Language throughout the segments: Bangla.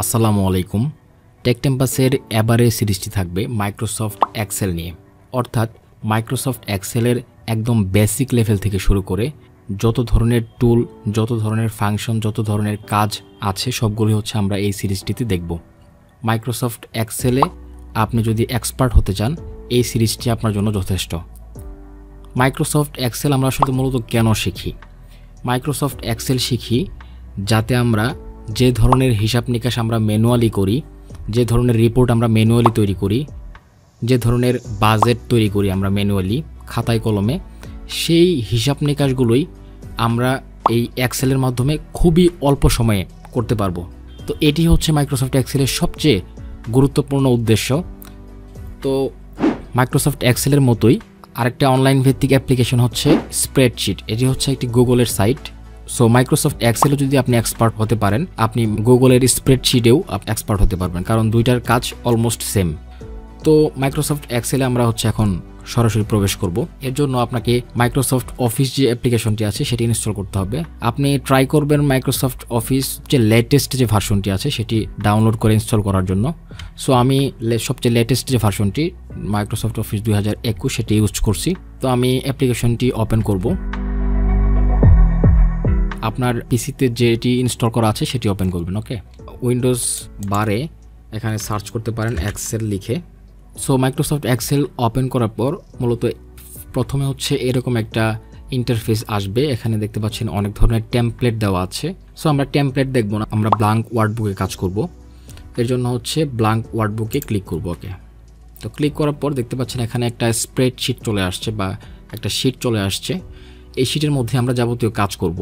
আসসালামু আলাইকুম। টেক টেম্পাসের এবারে সিরিজটি থাকবে মাইক্রোসফট এক্সেল নিয়ে, অর্থাৎ মাইক্রোসফট এক্সেলের একদম বেসিক লেভেল থেকে শুরু করে যত ধরনের টুল, যত ধরনের ফাংশন, যত ধরনের কাজ আছে সবগুলি হচ্ছে আমরা এই সিরিজটিতে দেখব। মাইক্রোসফট এক্সেলে আপনি যদি এক্সপার্ট হতে চান এই সিরিজটি আপনার জন্য যথেষ্ট। মাইক্রোসফট এক্সেল আমরা আসলে মূলত কেন শিখি? মাইক্রোসফট এক্সেল শিখি যাতে আমরা যে ধরনের হিসাব নিকাশ আমরা ম্যানুয়ালি করি, যে ধরনের রিপোর্ট আমরা ম্যানুয়ালি তৈরি করি, যে ধরনের বাজেট তৈরি করি আমরা ম্যানুয়ালি খাতায় কলমে, সেই হিসাব নিকাশগুলোই আমরা এই এক্সেলের মাধ্যমে খুবই অল্প সময়ে করতে পারবো। তো এটি হচ্ছে মাইক্রোসফট এক্সেলের সবচেয়ে গুরুত্বপূর্ণ উদ্দেশ্য। তো মাইক্রোসফট এক্সেলের মতোই আরেকটা অনলাইন ভিত্তিক অ্যাপ্লিকেশন হচ্ছে স্প্রেডশিট। এটি হচ্ছে একটি গুগলের সাইট। সো মাইক্রোসফট এক্সেলে যদি আপনি এক্সপার্ট হতে পারেন, আপনি গুগলের স্প্রেডশিটেও এক্সপার্ট হতে পারবেন, কারণ দুইটার কাজ অলমোস্ট সেম। তো মাইক্রোসফট এক্সেলে আমরা হচ্ছে এখন সরাসরি প্রবেশ করব। এর জন্য আপনাকে মাইক্রোসফট অফিস যে অ্যাপ্লিকেশনটি আছে সেটি ইনস্টল করতে হবে। আপনি ট্রাই করবেন মাইক্রোসফট অফিস যে লেটেস্ট যে ভার্সনটি আছে সেটি ডাউনলোড করে ইনস্টল করার জন্য। সো আমি সবচেয়ে লেটেস্ট যে ভার্সনটি মাইক্রোসফট অফিস 2021 সেটি ইউজ করছি। তো আমি অ্যাপ্লিকেশনটি ওপেন করব। আপনার পিসিতে যেটি ইনস্টল করা আছে সেটি ওপেন করবেন। ওকে, উইন্ডোজ বারে এখানে সার্চ করতে পারেন এক্সেল লিখে। সো মাইক্রোসফট এক্সেল ওপেন করার পর মূলত প্রথমে হচ্ছে এরকম একটা ইন্টারফেস আসবে। এখানে দেখতে পাচ্ছেন অনেক ধরনের টেমপ্লেট দেওয়া আছে। সো আমরা টেমপ্লেট দেখব না, আমরা ব্ল্যাঙ্ক ওয়ার্ডবুকে কাজ করব। এর জন্য হচ্ছে ব্ল্যাঙ্ক ওয়ার্ডবুকে ক্লিক করব। ওকে, তো ক্লিক করার পর দেখতে পাচ্ছেন এখানে একটা স্প্রেডশিট চলে আসছে বা একটা শিট চলে আসছে। এই শিটের মধ্যে আমরা যাবতীয় কাজ করব।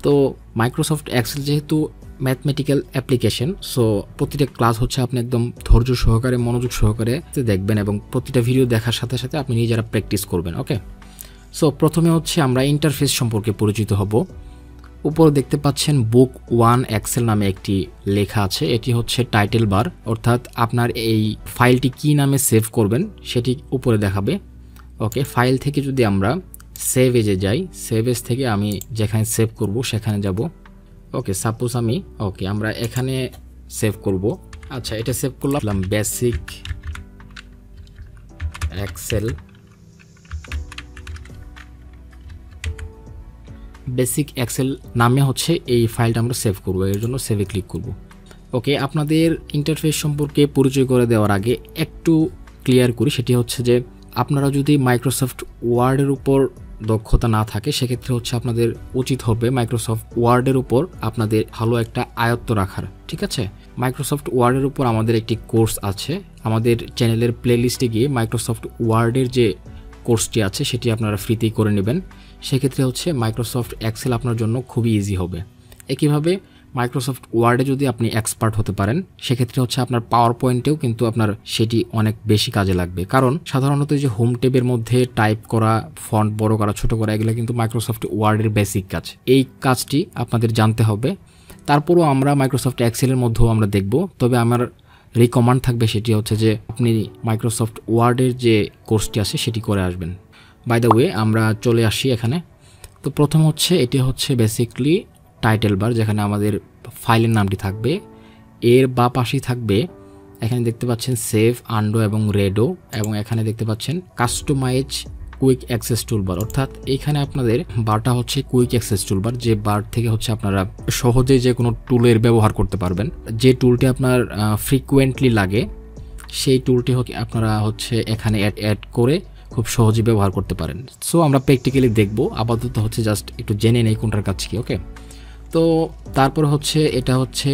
তো মাইক্রোসফট এক্সেল যেহেতু ম্যাথমেটিক্যাল অ্যাপ্লিকেশন, সো প্রতিটা ক্লাস হচ্ছে আপনি একদম ধৈর্য সহকারে, মনোযোগ সহকারে দেখবেন এবং প্রতিটা ভিডিও দেখার সাথে সাথে আপনি নিজেরা প্র্যাকটিস করবেন। ওকে, সো প্রথমে হচ্ছে আমরা ইন্টারফেস সম্পর্কে পরিচিত হব। উপরে দেখতে পাচ্ছেন বুক 1 এক্সেল নামে একটি লেখা আছে। এটি হচ্ছে টাইটেল বার, অর্থাৎ আপনার এই ফাইলটি কী নামে সেভ করবেন সেটি উপরে দেখাবে। ওকে, ফাইল থেকে যদি আমরা সেভ এজে যাই, সেভ এজ থেকে আমি যেখানে সেভ করব সেখানে যাব। ওকে, সাপোজ আমরা এখানে সেভ করব। আচ্ছা, এটা সেভ করলাম বেসিক এক্সেল। বেসিক এক্সেল নামে হচ্ছে এই ফাইলটা আমরা সেভ করব। এর জন্য সেভে ক্লিক করব। ওকে, আপনাদের ইন্টারফেস সম্পর্কে পরিচয় করে দেওয়ার আগে একটু ক্লিয়ার করি, সেটি হচ্ছে যে আপনারা যদি মাইক্রোসফট ওয়ার্ডের উপর দক্ষতা না থাকে সেক্ষেত্রে হচ্ছে আপনাদের উচিত হবে মাইক্রোসফট ওয়ার্ডের উপর আপনাদের ভালো একটা আয়ত্ত রাখার। ঠিক আছে, মাইক্রোসফট ওয়ার্ডের উপর আমাদের একটি কোর্স আছে। আমাদের চ্যানেলের প্লেলিস্টে গিয়ে মাইক্রোসফট ওয়ার্ডের যে কোর্সটি আছে সেটি আপনারা ফ্রিতেই করে নেবেন। সেক্ষেত্রে হচ্ছে মাইক্রোসফট এক্সেল আপনার জন্য খুবই ইজি হবে। একইভাবে মাইক্রোসফট ওয়ার্ডে যদি আপনি এক্সপার্ট হতে পারেন সেক্ষেত্রে হচ্ছে আপনার পাওয়ার পয়েন্টেও কিন্তু আপনার সেটি অনেক বেশি কাজে লাগবে, কারণ সাধারণত যে হোম ট্যাবের মধ্যে টাইপ করা, ফন্ট বড় করা, ছোট করা, এগুলো কিন্তু মাইক্রোসফট ওয়ার্ডের বেসিক কাজ। এই কাজটি আপনাদের জানতে হবে। তারপরও আমরা মাইক্রোসফট এক্সেলের মধ্যেও আমরা দেখব, তবে আমার রিকমেন্ড থাকবে সেটি হচ্ছে যে আপনি মাইক্রোসফট ওয়ার্ডের যে কোর্সটি আছে সেটি করে আসবেন। বাই দ্য ওয়ে, আমরা চলে আসি এখানে। তো প্রথম হচ্ছে এটি হচ্ছে বেসিকলি টাইটেল বার, যেখানে আমাদের ফাইলের নামটি থাকবে। এর বা পাশেই থাকবে এখানে দেখতে পাচ্ছেন সেভ, আন্ডো এবং রেডো, এবং এখানে দেখতে পাচ্ছেন কাস্টমাইজ কুইক অ্যাক্সেস টুলবার, অর্থাৎ এখানে আপনাদের বারটা হচ্ছে কুইক অ্যাক্সেস টুলবার, যে বার থেকে হচ্ছে আপনারা সহজে যে কোনো টুলের ব্যবহার করতে পারবেন। যে টুলটি আপনার ফ্রিকুয়েন্টলি লাগে সেই টুলটি আপনারা হচ্ছে এখানে অ্যাড করে খুব সহজে ব্যবহার করতে পারেন। সো আমরা প্র্যাকটিক্যালি দেখব, আপাতত হচ্ছে জাস্ট একটু জেনে নেই কোনটার কাজ কি। ওকে, তো তারপর হচ্ছে এটা হচ্ছে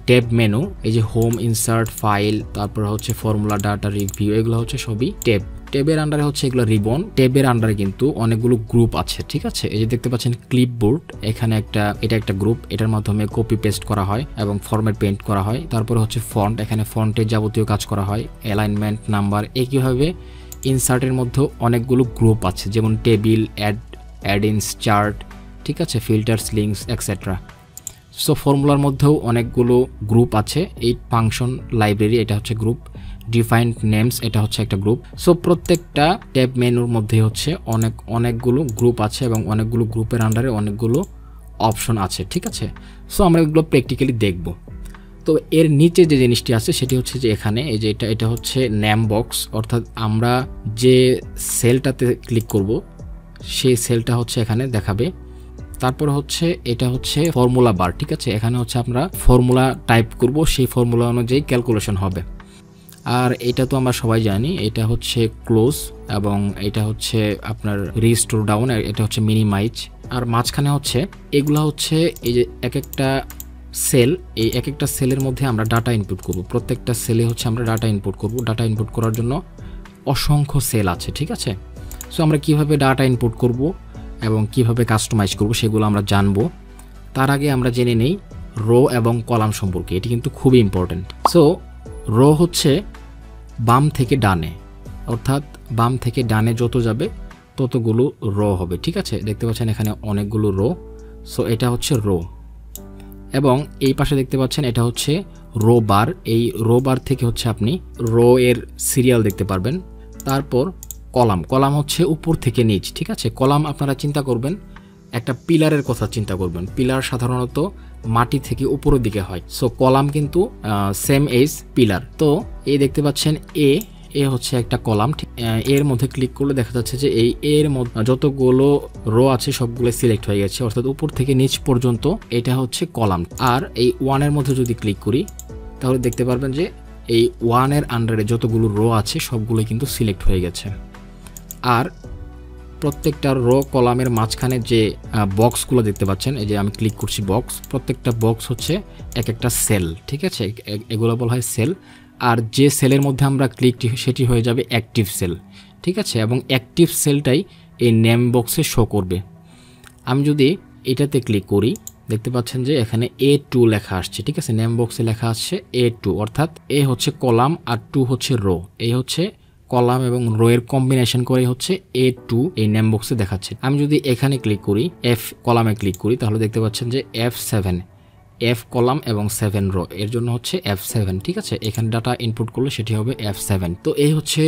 ট্যাব মেনু। এই যে হোম, ইনসার্ট, ফাইল, তারপর হচ্ছে ফর্মুলা, ডাটা, রিভিউ, এগুলো হচ্ছে সবই ট্যাব। ট্যাবের আন্ডারে হচ্ছে এগুলো রিবন। ট্যাবের আন্ডারে কিন্তু অনেকগুলো গ্রুপ আছে। ঠিক আছে, এই যে দেখতে পাচ্ছেন ক্লিপবোর্ড, এখানে এটা একটা গ্রুপ, এটার মাধ্যমে কপি পেস্ট করা হয় এবং ফরম্যাট পেইন্ট করা হয়। তারপরে হচ্ছে ফন্ট, এখানে ফন্টের যাবতীয় কাজ করা হয়, অ্যালাইনমেন্ট, নাম্বার। একইভাবে ইনসার্টের মধ্যেও অনেকগুলো গ্রুপ আছে, যেমন টেবিল, অ্যাড-ইনস, চার্ট, ঠিক আছে, ফিল্টার্স, লিঙ্কস, এক্সেট্রা। সো ফর্মুলার মধ্যেও অনেকগুলো গ্রুপ আছে। এই ফাংশন লাইব্রেরি, এটা হচ্ছে গ্রুপ। ডিফাইন্ড নেমস, এটা হচ্ছে একটা গ্রুপ। সো প্রত্যেকটা ট্যাব মেনুর মধ্যে হচ্ছে অনেকগুলো গ্রুপ আছে এবং অনেকগুলো গ্রুপের আন্ডারে অনেকগুলো অপশন আছে। ঠিক আছে, সো আমরা এগুলো প্র্যাকটিক্যালি দেখব। তো এর নিচে যে জিনিসটি আছে সেটি হচ্ছে যে এখানে এই যে এটা হচ্ছে নেম বক্স, অর্থাৎ আমরা যে সেলটাতে ক্লিক করব সেই সেলটা হচ্ছে এখানে দেখাবে। তারপরে হচ্ছে এটা হচ্ছে ফর্মুলা বার, ঠিক আছে, এখানে হচ্ছে আমরা ফর্মুলা টাইপ করব, সেই ফর্মুলা অনুযায়ী ক্যালকুলেশন হবে। আর এটা তো আমরা সবাই জানি, এটা হচ্ছে ক্লোজ এবং এটা হচ্ছে আপনার রিস্টোর ডাউন, এটা হচ্ছে মিনিমাইজ। আর মাঝখানে হচ্ছে এগুলা হচ্ছে এই যে এক একটা সেল, এই এক একটা সেলের মধ্যে আমরা ডাটা ইনপুট করব। প্রত্যেকটা সেলে হচ্ছে আমরা ডাটা ইনপুট করব। ডাটা ইনপুট করার জন্য অসংখ্য সেল আছে, ঠিক আছে। সো আমরা কিভাবে ডাটা ইনপুট করব এবং কিভাবে কাস্টমাইজ করব সেগুলো আমরা জানবো। তার আগে আমরা জেনে নেই রো এবং কলাম সম্পর্কে, এটি কিন্তু খুবই ইম্পর্টেন্ট। সো রো হচ্ছে বাম থেকে ডানে, অর্থাৎ বাম থেকে ডানে যত যাবে ততগুলো রো হবে, ঠিক আছে। দেখতে পাচ্ছেন এখানে অনেকগুলো রো, সো এটা হচ্ছে রো। এবং এই পাশে দেখতে পাচ্ছেন এটা হচ্ছে রো বার, এই রো বার থেকে হচ্ছে আপনি রো এর সিরিয়াল দেখতে পারবেন। তারপর কলাম, কলাম হচ্ছে উপর থেকে নিচ, ঠিক আছে। কলাম আপনারা চিন্তা করবেন একটা পিলারের কথা চিন্তা করবেন, পিলার সাধারণত মাটি থেকে উপরের দিকে হয়। সো কলাম কিন্তু সেম এজ পিলার। তো এই দেখতে পাচ্ছেন এ হচ্ছে একটা কলাম, এর মধ্যে ক্লিক করলে দেখা যাচ্ছে যে এই এর মধ্যে যতগুলো রো আছে সবগুলো সিলেক্ট হয়ে গেছে, অর্থাৎ উপর থেকে নিচ পর্যন্ত এটা হচ্ছে কলাম। আর এই ওয়ানের মধ্যে যদি ক্লিক করি তাহলে দেখতে পারবেন যে এই ওয়ানের আন্ডারে যতগুলো রো আছে সবগুলো কিন্তু সিলেক্ট হয়ে গেছে। আর প্রত্যেকটা রো কলামের মাঝখানে যে বক্সগুলো দেখতে পাচ্ছেন, এই যে আমি ক্লিক করছি বক্স, প্রত্যেকটা বক্স হচ্ছে এক একটা সেল, ঠিক আছে, এগুলো বলা হয় সেল। আর যে সেলের মধ্যে আমরা ক্লিক সেটি হয়ে যাবে অ্যাক্টিভ সেল, ঠিক আছে। এবং অ্যাক্টিভ সেলটাই এই নেম বক্সে শো করবে। আমি যদি এটাতে ক্লিক করি দেখতে পাচ্ছেন যে এখানে A2 লেখা আসছে, ঠিক আছে, নেম বক্সে লেখা আসছে A2, অর্থাৎ এ হচ্ছে কলাম আর 2 হচ্ছে রো। এই হচ্ছে কলাম এবং রো এর কম্বিনেশন করে হচ্ছে A2 এই নেম বক্সে দেখাচ্ছে। আমি যদি এখানে ক্লিক করি F কলামে ক্লিক করি তাহলে দেখতে পাচ্ছেন যে F7, F কলাম এবং 7 রো, এর জন্য হচ্ছে F7, ঠিক আছে। এখানে ডাটা ইনপুট করলে সেটি হবে F7। তো এই হচ্ছে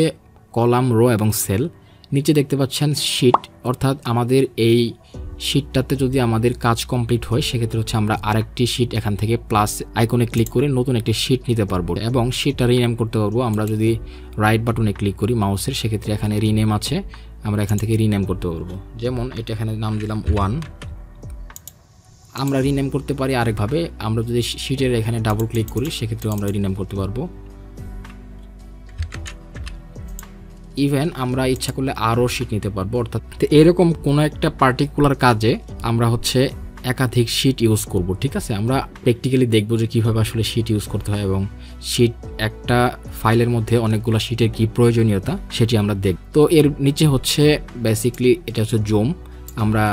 কলাম, রো এবং সেল। নিচে দেখতে পাচ্ছেন শিট, অর্থাৎ আমাদের এই শিটটাতে যদি আমাদের কাজ কমপ্লিট হয় সেক্ষেত্রে হচ্ছে আমরা আরেকটি শিট এখান থেকে প্লাস আইকনে ক্লিক করে নতুন একটি শিট নিতে পারবো এবং শিটটা রিনেম করতে পারবো। আমরা যদি রাইট বাটনে ক্লিক করি মাউসের, সেক্ষেত্রে এখানে রিনেম আছে, আমরা এখান থেকে রিনেম করতে পারবো। যেমন এটা এখানে নাম দিলাম 1। আমরা রিনেম করতে পারি আরেকভাবে, আমরা যদি শিটের এখানে ডাবল ক্লিক করি সেক্ষেত্রেও আমরা রিনেম করতে পারবো। ইভেন আমরা ইচ্ছা করলে আরও শিট নিতে পারবো। অর্থাৎ এরকম কোনো একটা পার্টিকুলার কাজে আমরা হচ্ছে একাধিক শিট ইউজ করব, ঠিক আছে। আমরা প্র্যাকটিক্যালি দেখবো যে কীভাবে আসলে শিট ইউজ করতে হয় এবং শিট একটা ফাইলের মধ্যে অনেকগুলো শিটের কী প্রয়োজনীয়তা সেটি আমরা দেখব। তো এর নিচে হচ্ছে বেসিকলি এটা হচ্ছে জুম। আমরা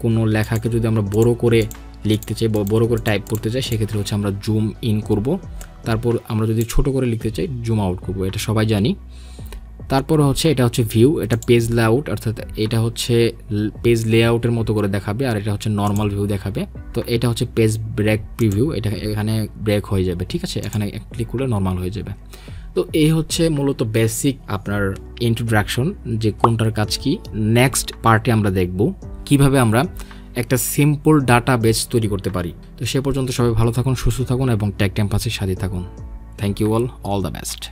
কোনো লেখাকে যদি আমরা বড় করে লিখতে চাই, বড় করে টাইপ করতে চাই, সেক্ষেত্রে হচ্ছে আমরা জুম ইন করব। তারপর আমরা যদি ছোট করে লিখতে চাই জুম আউট করব, এটা সবাই জানি। তারপরে হচ্ছে এটা হচ্ছে ভিউ, এটা পেজ লেআউট, অর্থাৎ এটা হচ্ছে পেজ লেআউটের মতো করে দেখাবে, আর এটা হচ্ছে নর্মাল ভিউ দেখাবে। তো এটা হচ্ছে পেজ ব্রেক প্রিভিউ, এটা এখানে ব্রেক হয়ে যাবে, ঠিক আছে, এখানে ক্লিক করলে নর্মাল হয়ে যাবে। তো এই হচ্ছে মূলত বেসিক আপনার ইন্ট্রোডাকশন, যে কোনটার কাজ কি। নেক্সট পার্টে আমরা দেখব কিভাবে আমরা একটা সিম্পল ডাটা বেস তৈরি করতে পারি। তো সে পর্যন্ত সবাই ভালো থাকুন, সুস্থ থাকুন এবং টেক টেম্পাসের সাথে থাকুন। Thank you all the best.